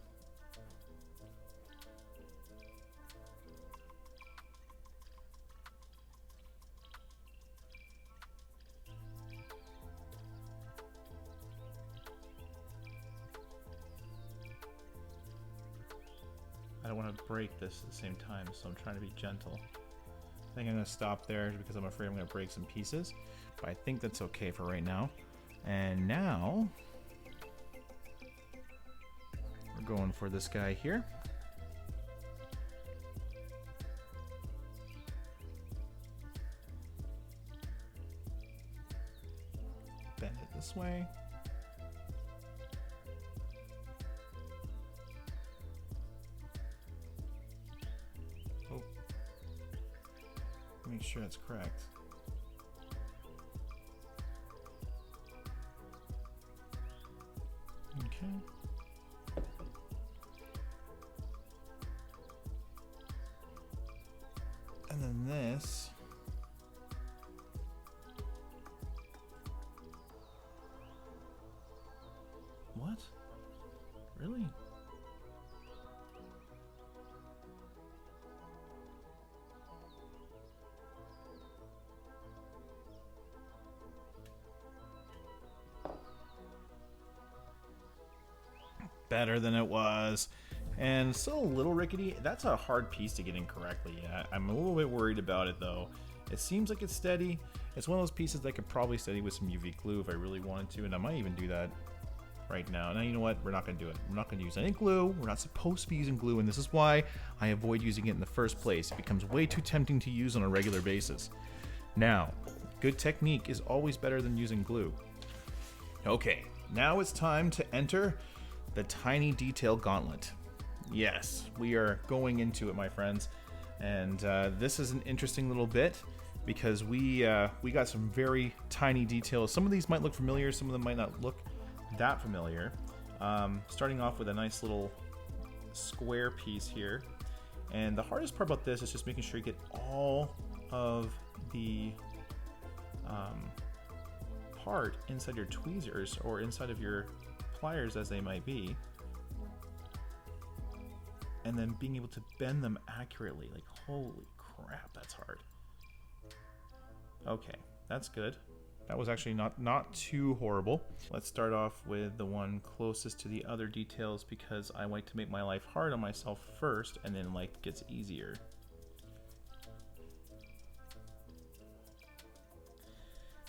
I don't want to break this at the same time, so I'm trying to be gentle. I think I'm going to stop there because I'm afraid I'm going to break some pieces, but I think that's okay for right now. And now we're going for this guy here. Bend it this way. Oh, make sure it's correct. Okay. And then this. What? Really? Better than it was, and still a little rickety. That's a hard piece to get in correctly. I'm a little bit worried about it though. It seems like it's steady. It's one of those pieces that I could probably steady with some UV glue if I really wanted to, and I might even do that right now. Now, you know what? We're not going to do it. We're not going to use any glue. We're not supposed to be using glue, and this is why I avoid using it in the first place. It becomes way too tempting to use on a regular basis. Now, good technique is always better than using glue. Okay, now it's time to enter the tiny detail gauntlet. Yes, we are going into it, my friends, and this is an interesting little bit because we got some very tiny details. Some of these might look familiar, some of them might not look that familiar. Starting off with a nice little square piece here, and the hardest part about this is just making sure you get all of the part inside your tweezers or inside of your pliers as they might be, and then being able to bend them accurately. Like, holy crap, that's hard. Okay, that's good. That was actually not too horrible. Let's start off with the one closest to the other details because I like to make my life hard on myself first, and then life gets easier.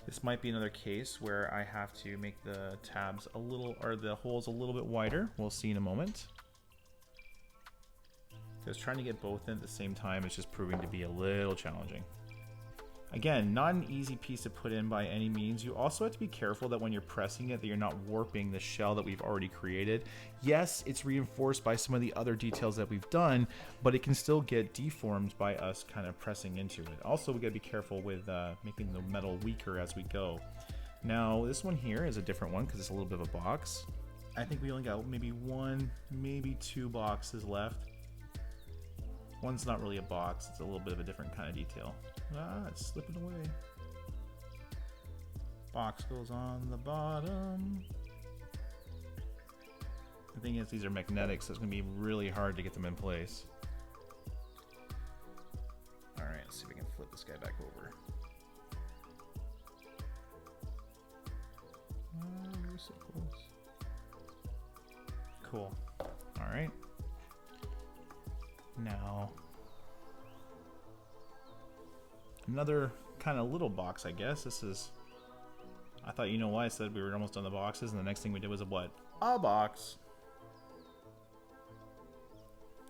This might be another case where I have to make the tabs a little, or the holes a little bit wider. We'll see in a moment. Because trying to get both in at the same time is just proving to be a little challenging. Again, not an easy piece to put in by any means. You also have to be careful that when you're pressing it that you're not warping the shell that we've already created. Yes, it's reinforced by some of the other details that we've done, but it can still get deformed by us kind of pressing into it. Also, we gotta be careful with making the metal weaker as we go. Now, this one here is a different one because it's a little bit of a box. I think we only got maybe one, maybe two boxes left. One's not really a box, it's a little bit of a different kind of detail. Ah, it's slipping away. Box goes on the bottom. The thing is, these are magnetic, so it's going to be really hard to get them in place. Alright, let's see if we can flip this guy back over. Oh, we're so close. Cool. Alright. Now, another kind of little box, I guess. This is... I thought, you know why I said we were almost done the boxes, and the next thing we did was a what? A box.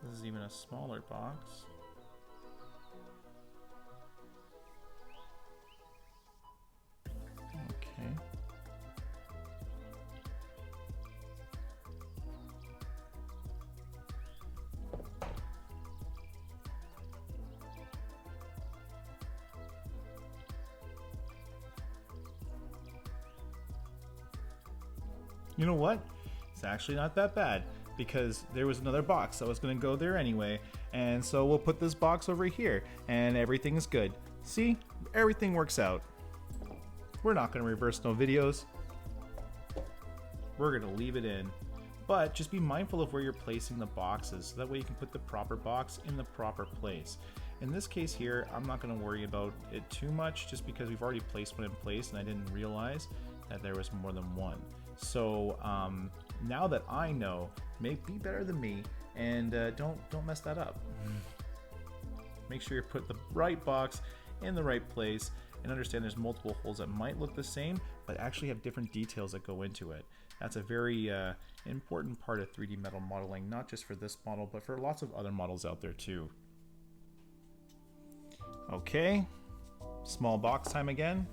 This is even a smaller box. Okay. You know what? It's actually not that bad, because there was another box that was going to go there anyway, and so we'll put this box over here and everything is good. See, everything works out. We're not going to reverse no videos. We're going to leave it in, but just be mindful of where you're placing the boxes, so that way you can put the proper box in the proper place. In this case here, I'm not going to worry about it too much, just because we've already placed one in place and I didn't realize that there was more than one. So now that I know, be better than me, and don't mess that up. Make sure you put the right box in the right place, and understand there's multiple holes that might look the same, but actually have different details that go into it. That's a very important part of 3D metal modeling, not just for this model, but for lots of other models out there too. Okay, small box time again.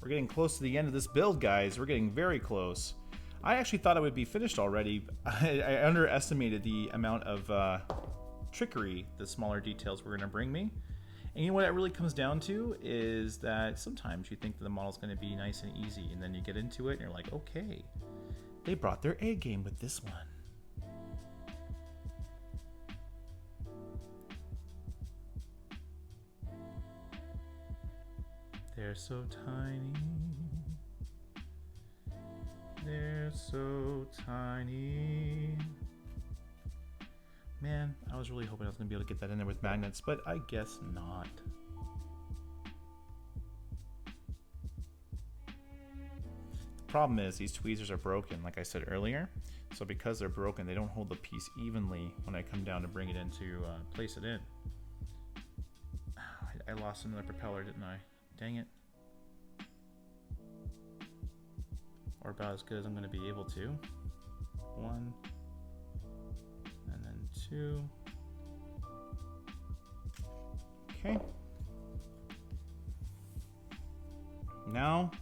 We're getting close to the end of this build, guys. We're getting very close. I actually thought it would be finished already. I underestimated the amount of trickery the smaller details were going to bring me. And you know what it really comes down to is that sometimes you think that the model's going to be nice and easy, and then you get into it and you're like, okay, they brought their A game with this one. They're so tiny. They're so tiny. Man, I was really hoping I was going to be able to get that in there with magnets, but I guess not. The problem is these tweezers are broken, like I said earlier. So because they're broken, they don't hold the piece evenly when I come down to bring it in to place it in. I lost another propeller, didn't I? Dang it. Or about as good as I'm going to be able to. 1. And then 2. Okay. Now,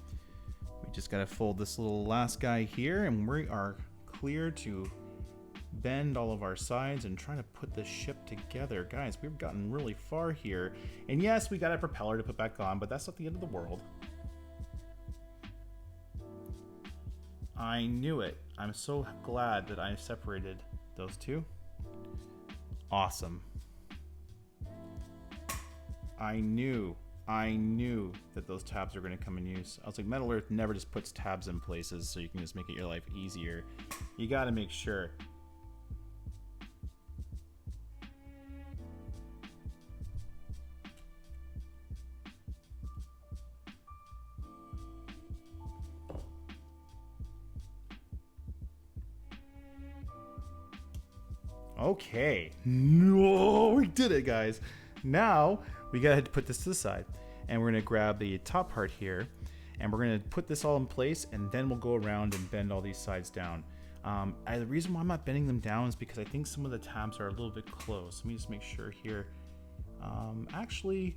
we just got to fold this little last guy here, and we are clear to bend all of our sides and try to put this ship together. Guys, we've gotten really far here. And yes, we got a propeller to put back on, but that's not the end of the world. I knew it. I'm so glad that I separated those two. Awesome. I knew that those tabs are going to come in use. I was like, Metal Earth never just puts tabs in places so you can just make it your life easier. You got to make sure. Okay. No, we did it, guys. Now we gotta put this to the side, and we're gonna grab the top part here, and we're gonna put this all in place, and then we'll go around and bend all these sides down. The reason why I'm not bending them down is because I think some of the tabs are a little bit close. Let me just make sure here. Actually,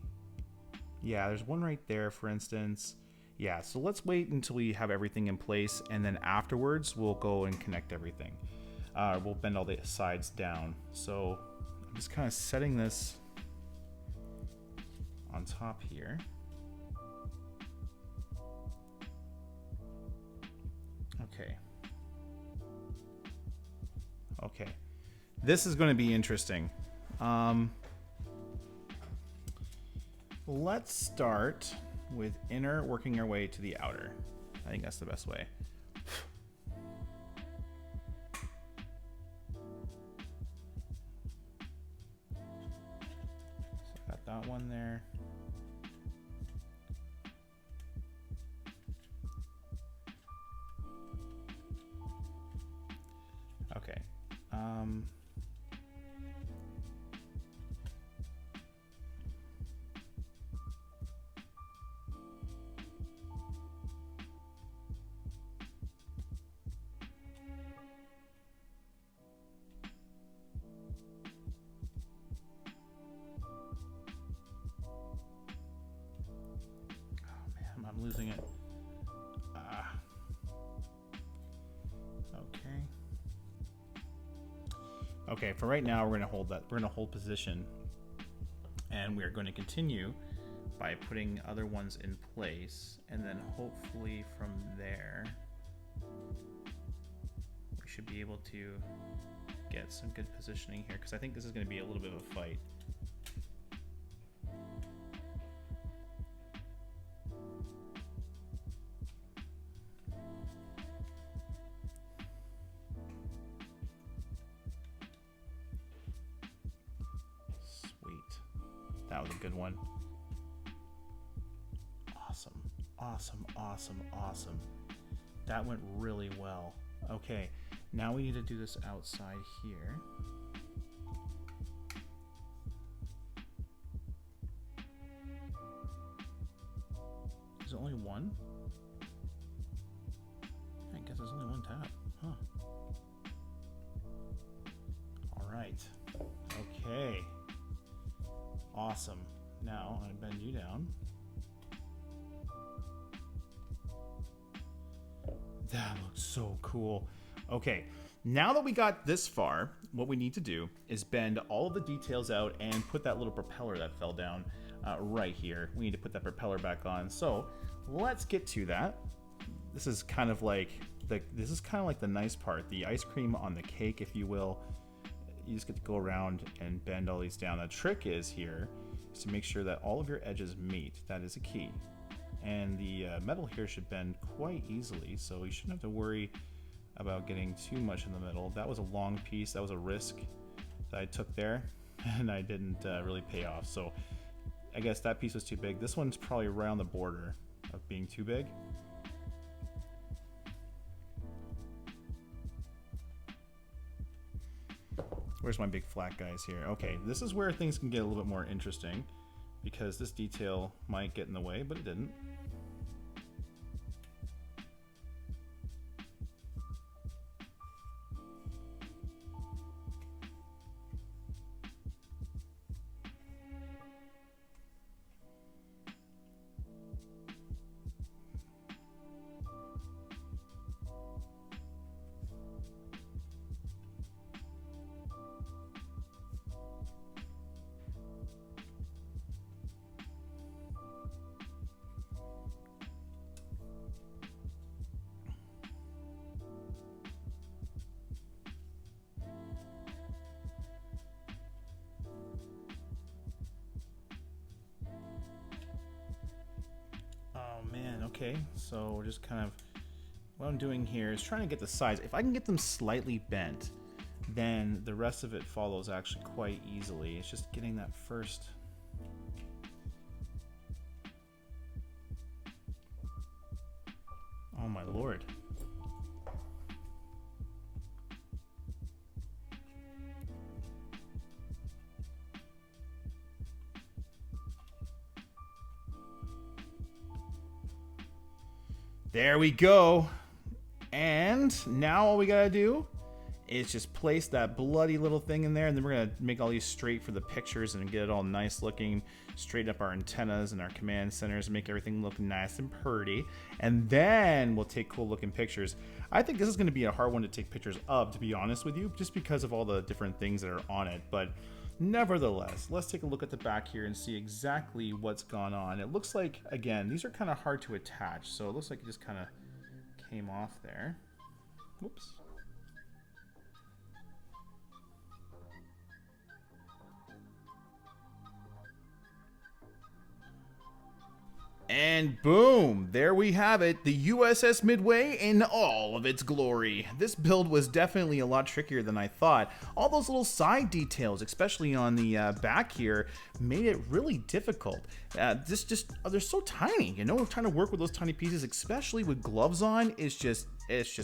yeah, there's one right there, for instance. Yeah, so let's wait until we have everything in place, and then afterwards we'll go and connect everything. We'll bend all the sides down. So I'm just kind of setting this on top here. Okay. Okay. This is going to be interesting. Let's start with inner, working our way to the outer. I think that's the best way. That one there. Okay. Okay, for right now, we're gonna hold that. We're gonna hold position, and we are going to continue by putting other ones in place, and then hopefully from there, we should be able to get some good positioning here, because I think this is going to be a little bit of a fight. That was a good one. Awesome, awesome, awesome, awesome. That went really well. Okay, now we need to do this outside here. Is there only one? I guess there's only one tab. Huh. All right. Okay. Awesome. Now I'm gonna bend you down. That looks so cool. Okay, now that we got this far, what we need to do is bend all of the details out and put that little propeller that fell down right here. We need to put that propeller back on. So let's get to that. This is kind of like the nice part, the ice cream on the cake, if you will. You just get to go around and bend all these down. The trick is here is to make sure that all of your edges meet. That is a key. And the metal here should bend quite easily, so you shouldn't have to worry about getting too much in the middle. That was a long piece. That was a risk that I took there, and I didn't really pay off. So I guess that piece was too big. This one's probably right on the border of being too big. Where's my big flat guys here? Okay, this is where things can get a little bit more interesting, because this detail might get in the way, but it didn't. Man, okay, so we're just kind of, what I'm doing here is trying to get the sides. If I can get them slightly bent, then the rest of it follows actually quite easily. It's just getting that first. Oh my lord. There we go. And now all we gotta do is just place that bloody little thing in there, and then we're gonna make all these straight for the pictures and get it all nice looking, straighten up our antennas and our command centers and make everything look nice and pretty. And then we'll take cool looking pictures. I think this is gonna be a hard one to take pictures of, to be honest with you, just because of all the different things that are on it. But nevertheless, let's take a look at the back here and see exactly what's gone on. It looks like, again, these are kind of hard to attach, so it looks like it just kind of came off there. Whoops. And boom, there we have it, the USS Midway in all of its glory. This build was definitely a lot trickier than I thought. All those little side details, especially on the back here, made it really difficult. They're so tiny, you know, trying to work with those tiny pieces, especially with gloves on, it's just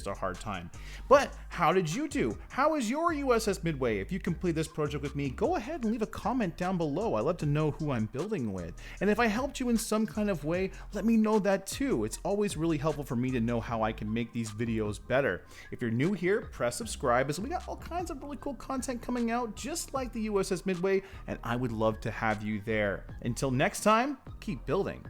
a hard time. But how did you do? How is your USS Midway? If you complete this project with me, go ahead and leave a comment down below. I love to know who I'm building with. And if I helped you in some kind of way, let me know that too. It's always really helpful for me to know how I can make these videos better. If you're new here, press subscribe, as we got all kinds of really cool content coming out just like the USS Midway, and I would love to have you there. Until next time, keep building.